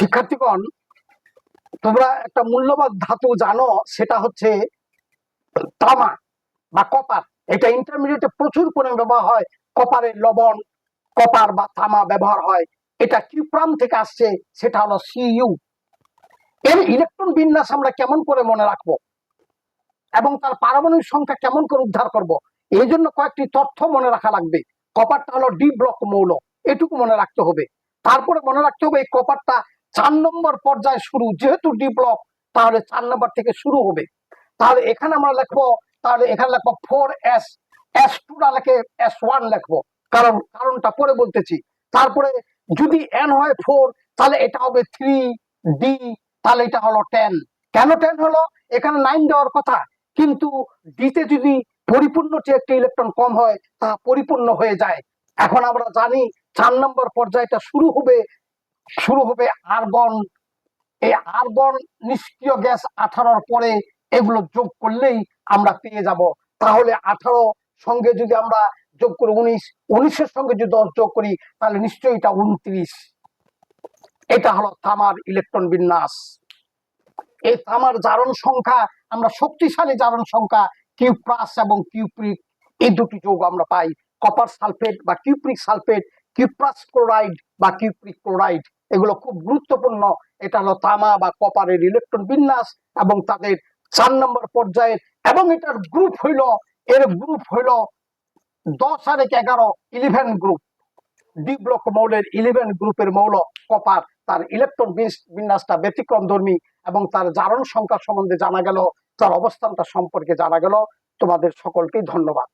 শিক্ষার্থীগণ, তোমরা একটা মূল্যবান ধাতু জানো, সেটা হচ্ছে তামা বা কপার। এটা ইন্টারমিডিয়েটে প্রচুর পরিমাণে ব্যবহার হয়। কপারের লবণ, কপার বা তামা ব্যবহার হয়। এটা কিউপ্রাম থেকে আসছে, সেটা হলো সিইউ। এর ইলেকট্রন বিন্যাস আমরা কেমন করে মনে রাখবো এবং তার পারমাণবিক সংখ্যা কেমন করে উদ্ধার করব, এই জন্য কয়েকটি তথ্য মনে রাখা লাগবে। কপারটা হলো ডি ব্লক মৌল, এটুকু মনে রাখতে হবে। তারপরে মনে রাখতে হবে এই কপারটা 4 নম্বর পর্যায়ে শুরু, যেহেতু ডি ব্লক তাহলে 4 নম্বর থেকে শুরু হবে। তাহলে এখানে আমরা লিখবো, তাহলে এখানে লিখবো 4s, S2 না লিখে S1 লিখবো, কারণটা পরে বলতেছি। তারপরে যদি n হয় 4, তাহলে এটা হবে 3d, তাহলে এটা হলো 10। কেন 10 হলো? এখানে 9 দেওয়ার কথা, কিন্তু ডিতে যদি পরিপূর্ণ চেয়ে একটা ইলেকট্রন কম হয়, তা পরিপূর্ণ হয়ে যায়। এখন আমরা জানি 4 নম্বর পর্যায়টা শুরু হবে আর্গন। এই আর্গন নিষ্ক্রিয় গ্যাস 18 পরে এগুলো যোগ করলেই আমরা পেয়ে যাব। তাহলে 18 সঙ্গে যদি আমরা যোগ করি 19, 19-এর সঙ্গে যদি 10 যোগ করি, তাহলে নিশ্চয়ই এটা 29। এটা হলো তামার ইলেকট্রন বিন্যাস। এই তামার জারণ সংখ্যা, আমরা শক্তিশালী জারণ সংখ্যা কিউপ্রাস এবং কিউপ্রিক, এই দুটি যৌগ আমরা পাই। কপার সালফেট বা কিউপ্রিক সালফেট, কিউপ্রাস ক্লোরাইড বা কিউপ্রিক ক্লোরাইড, এগুলো খুব গুরুত্বপূর্ণ। এটা হলো তামা বা কপারের ইলেকট্রন বিন্যাস এবং তাদের 4 নম্বর পর্যায়ের, এবং এটার গ্রুপ হইল, এর গ্রুপ হইল 10 আর 11, 11 গ্রুপ। ডি ব্লক মৌলের 11 গ্রুপের মৌল কপার। তার ইলেকট্রন বিন্যাসটা ব্যতিক্রম ধর্মী এবং তার জারণ সংখ্যা সম্বন্ধে জানা গেল, তার অবস্থানটা সম্পর্কে জানা গেল। তোমাদের সকলকে ধন্যবাদ।